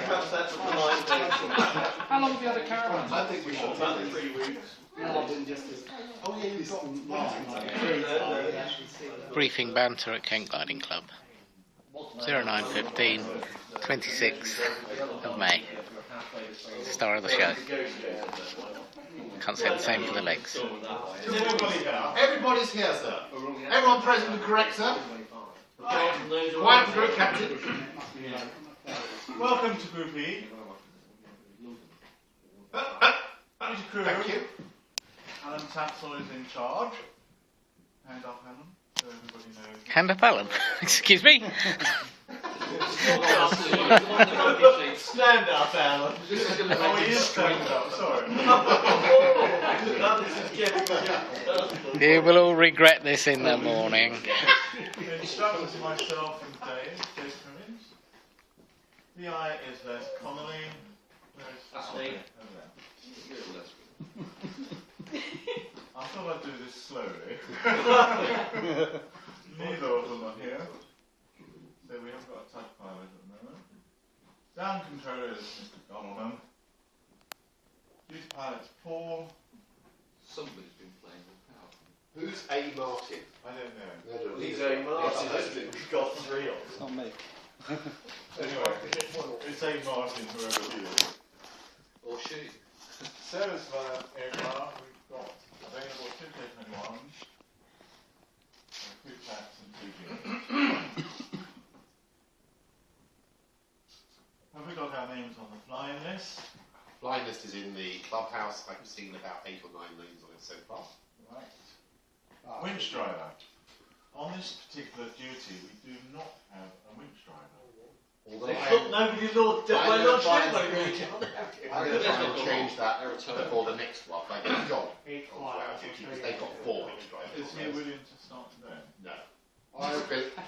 perhaps that's what the line How long have you had a caravan? I think we should about 3 weeks. Oh yeah, you've got Briefing banter at Kent Gliding Club. 09:15, 26th of May. Star of the show. Can't say the same for the legs. Is everybody here? Everybody's here, sir. Everyone present and correct, sir. Quiet for group captain. Welcome to Group E. Crew. Thank you. Alan Tapsell is in charge. Hand up, Alan, so everybody knows. Hand up, Alan. Excuse me. Stand up, Alan. Oh, he is standing up, sorry. You will all regret this in the morning. The instructors are myself and Dave Cummins. VI is Les Connolly. That's me. I thought I'd do this slowly. Neither of them are here. So we haven't got a touch pilot at the moment. Sound controller is Mr. Donovan. These pilots Paul. Somebody's been playing with power. Who's A. Martin? I don't know. He's a Martin, isn't it? We've got 3 on. It's not me. Anyway, it's A. Martin, whoever he is. Or she. Sarah's aircraft, we've got available 2 K-21s, 2 TACs and 2 Gs. Have we got our names on the flying list? Flying list is in the clubhouse. I've seen about 8 or 9 names on it so far. Right. Winch driver. On this particular duty, we do not have a winch driver. Although Nobody thought that I'm we're going not to try sure. and change that before the next one. Like it's John. Because they've got 4 winch drivers. Is he willing to start today? No.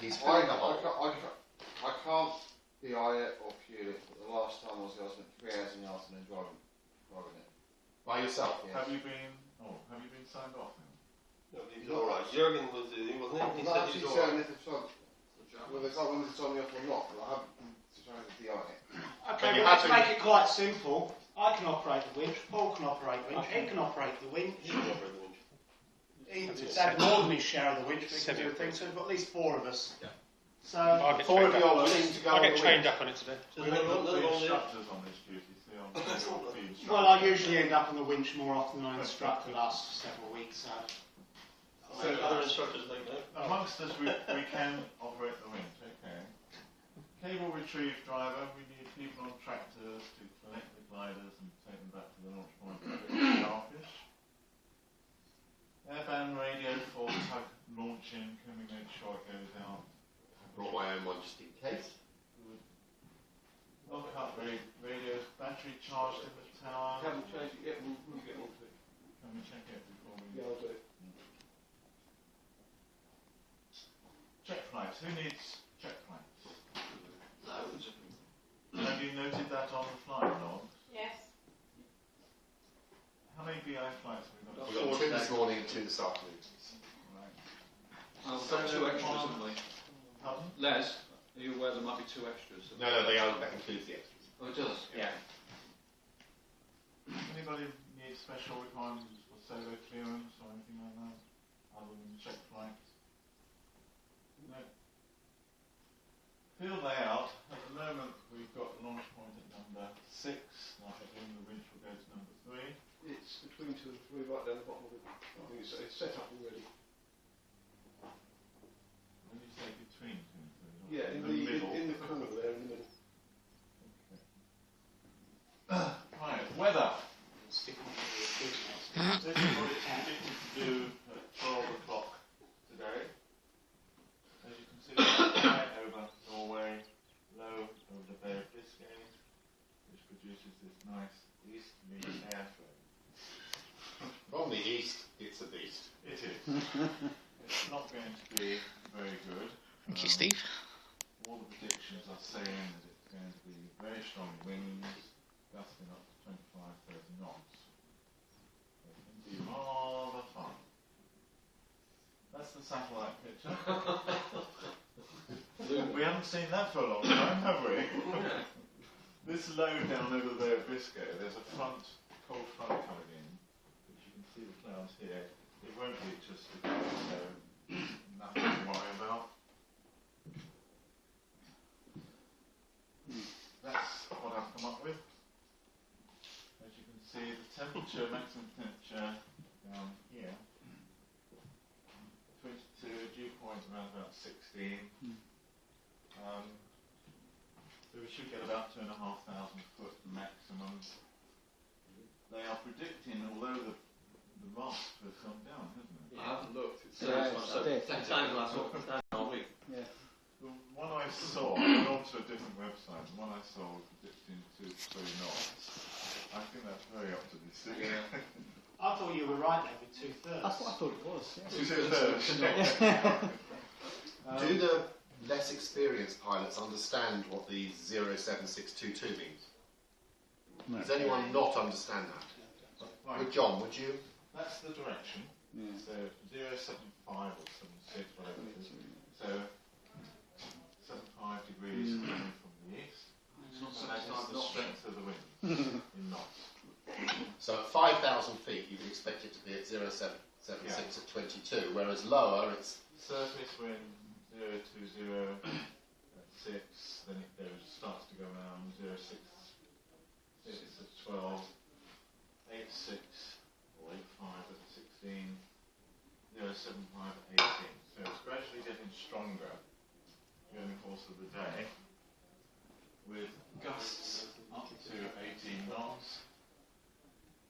He's filling the hole. I can't DI it or fuel it, but the last time I spent 3 hours in the afternoon driving it. By yourself, yes. Have you been signed off then? No, he's alright. Jürgen was doing, wasn't he? He said he's alright. Whether it's on me off or not, but I haven't been trying to DI it. Okay, well, let's make it quite simple. I can operate the winch, Paul can operate the winch, he can operate the winch. He's had more than his share of the winch, but he can do things, so we've got at least 4 of us. Yeah. So, I'll get 4 of you trained all seem to go I'll on get the trained winch. up on it today. We've got the instructors on this duty, so Well, I usually end up on the winch more often than I instruct the last several weeks, so... So other instructors don't know. amongst us, we can operate the winch, okay. Cable retrieve driver, we need people on tractors to collect the gliders and take them back to the launch point to the starfish. Airband radio for tug launching, can we make sure it goes out? I brought my own one just in case. Lock-up radios, battery charged in the tower. Haven't changed it yet, we'll get on to it. Can we check it before we... Yeah, I'll do it. Check flights, who needs check flights? Loads of them. Have you noted that on the flight log? Yes. How many BI flights have we got? We've got 2 this morning and 2 this afternoon. Right. We've got 2 extras, haven't we? Pardon? Les, are you aware there might be 2 extras? No, that includes the extras. Oh, it does? Yeah. Anybody need special requirements for solo clearance or anything like that, other than check flights? No. Field layout, at the moment we've got the launch point at number 6, I presume the winch will go to number 3. It's between 2 and 3 right down the bottom of it. I think it's set up already. When you say between 2 and 3? Yeah, in the middle. in the corner there, in the middle. Right, weather. This is what it's predicted to do at 12 o'clock today. As you can see, high over Norway, low over the Bay of Biscay, which produces this nice easterly air flow. From the east, it's a beast. It is. It's not going to be very good. Thank you, Steve. All the predictions are saying that it's going to be very strong winds, gusting up to 25-30 knots. So it's going to be rather fun. That's the satellite picture. We haven't seen that for a long time, have we? This load down over the Bay of Biscay, there's a front, cold front coming in, which you can see the clouds here. It won't reach us today, so nothing to worry about. That's what I've come up with. As you can see, the temperature, maximum temperature down here, 22, dew point around about 16. So we should get about 2,500 foot maximum. They are predicting, although the ROS has gone down, hasn't it? I haven't looked. It's The one I saw, I went on to a different website, the one I saw was predicting 2 to 3 knots. I think that's very optimistic. I thought you were right there with 2/3. That's what I thought it was. Yeah. 2/3. Do the less experienced pilots understand what the 07622 means? No. Does anyone not understand that? Right, With John, would you? that's the direction. Yeah. So 075 or 76, whatever it is. So 75 degrees coming from the east. And that is the strength of the wind in knots. So at 5,000 feet, you would expect it to be at 076 at 22, whereas lower, it's Surface wind 020 at 6, then it starts to go around 066 at 12, 86 or 85 at 16, 075 at 18. So it's gradually getting stronger during the course of the day, with gusts up to 18 knots.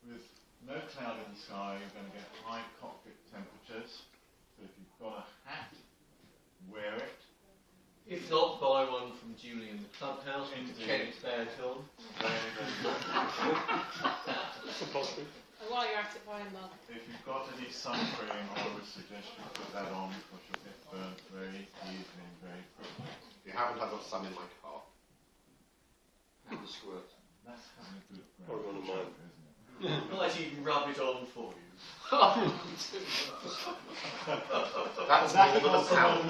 With no cloud in the sky, you're going to get high cockpit temperatures. So if you've got a hat, wear it. If not, buy one from Julie in the clubhouse. Indeed. Kenny's Bearton. And while you're at it, buy a mug. If you've got any sun cream, I would suggest you put that on because you'll get burnt very easily and very quickly. you haven't had some in my car. And the squirt. That's having a good Or one of mine. isn't it? Not like you can rub it on for you. That's more than a pound.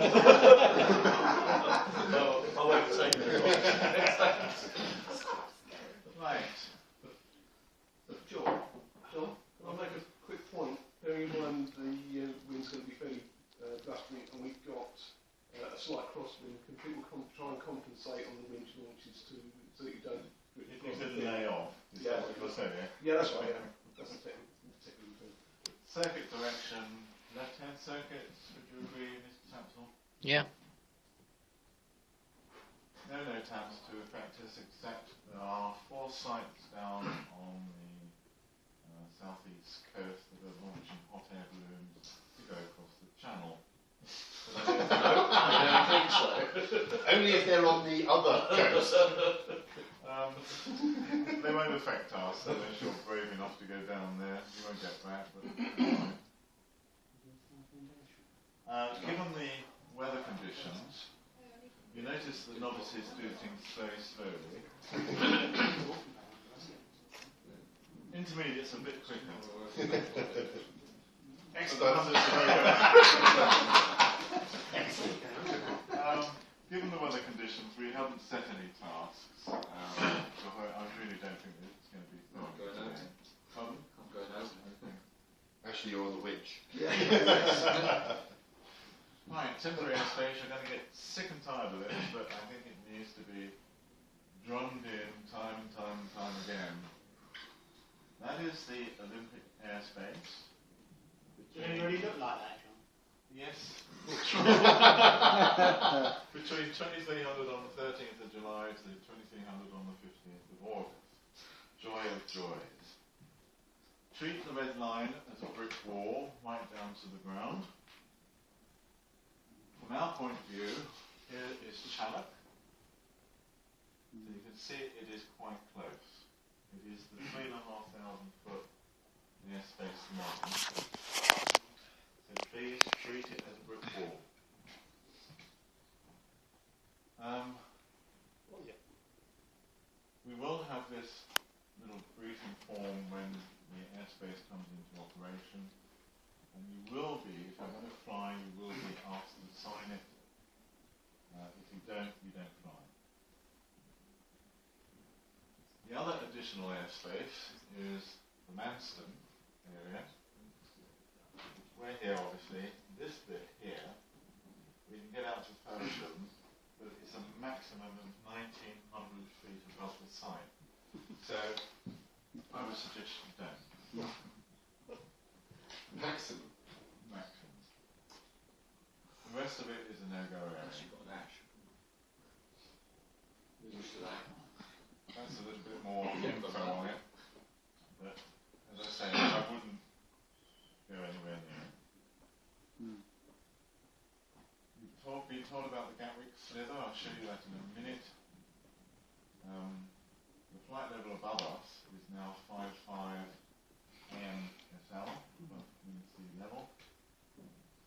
No, I won't say that. Right. John, I'll make a quick point. Bearing in mind the wind's going to be fairly gusty, and we've got a slight crosswind. Can people try and compensate on the winch launches so that you don't? If you could lay off, is Yeah. that what you're saying? Yeah, that's right. Yeah. That's a technical thing. Circuit direction, left-hand circuit, would you agree, Mr. Tapsell? Yeah. No taps to affect us, except there are 4 sites down on the southeast coast that are launching hot air balloons to go across the channel. I don't think so. Only if they're on the other coast. They won't affect us unless you're brave enough to go down there. You won't get that, but given the weather conditions, you notice the novices do things very slowly. Intermediates a bit quicker. Excellent. Given the weather conditions, we haven't set any tasks. So I really don't think that it's going to be fun. Pardon? I'm going out. Actually, you're on the winch. Right, temporary airspace, you're going to get sick and tired of it, but I think it needs to be drummed in time and time and time again. That is the Olympic airspace. Does it really look like that, John? Yes. Between 2300 on the 13th of July to 2300 on the 15th of August. Joy of joys. Treat the red line as a brick wall right down to the ground. From our point of view, here is Challock. So you can see it is quite close. It is the 3,500 foot airspace line. So please treat it as a brick wall. We will have this little briefing form when the airspace comes into operation, and you will be, if you're going to fly, you will be asked to sign it. If you don't, you don't fly. additional airspace is the Manston area. We're here, obviously. This bit here, we can get out to Feversham, but it's a maximum of 1,900 feet above the site. So I would suggest you don't. Maximum. Maximum. The rest of it is a no-go area. You've got an ash. You're used to that. That's a little bit more info on it. But as I say, I wouldn't go anywhere near it. You've been told about the Gatwick slither. I'll show you that in a minute. The flight level above us is now 55 AMSL, above mean sea level.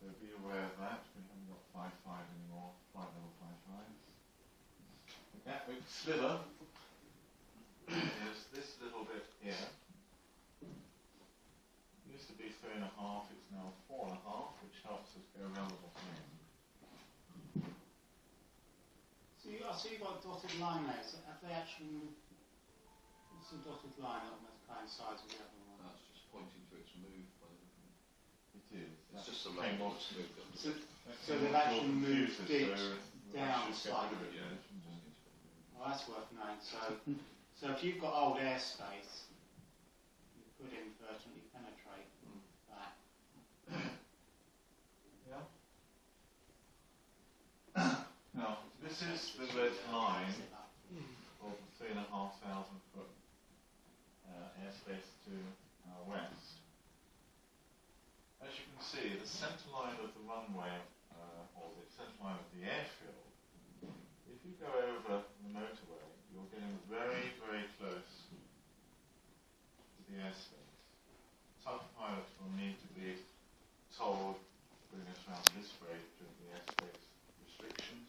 So be aware of that. We haven't got 55 anymore, flight level 55. The Gatwick slither is this little bit here. It used to be 3.5, it's now 4.5, which helps us go around the bottom end. So I see you've got a dotted line there. So have they actually... What's the dotted line that almost coincides with the other one? That's just pointing to its move. It is. It's just a line that's moved. So they've actually moved it down slightly. Well, that's worth knowing. So if you've got old airspace, you could inadvertently penetrate that. Yeah. Now, this is the red line of the 3,500 foot airspace to our west. As you can see, the centre line of the runway, or the centre line of the airfield, if you go over the motorway, you're getting very, very close to the airspace. Tough pilots will need to be told, bring us around this way during the airspace restrictions.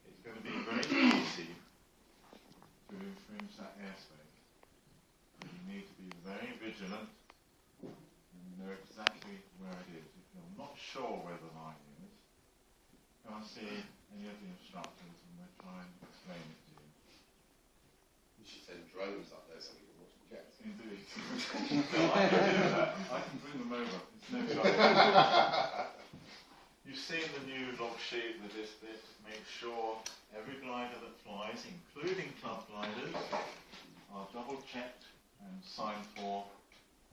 It's going to be very easy to infringe that airspace. You need to be very vigilant and know exactly where it is. If you're not sure where the line is, go and see any of the instructors and we'll try and explain it to you. You should send drones up there so we can watch the jets. Indeed. No, I can do that. I can bring them over. It's no trouble. You've seen the new log sheet with this bit. Make sure every glider that flies, including club gliders, are double checked and signed for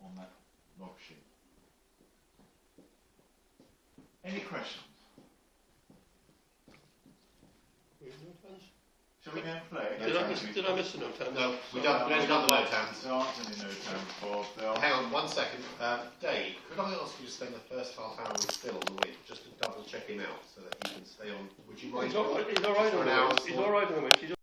on that log sheet. Any questions? Shall we go and play? Did I miss a note? No, we don't the note hands. There aren't any note hands, Bob. Hang on 1 second. Dave, could I ask you to spend the first half hour with Phil on the winch, just to double check him out so that he can stay on? Would you mind? He's all right on the winch. He's all right on the winch.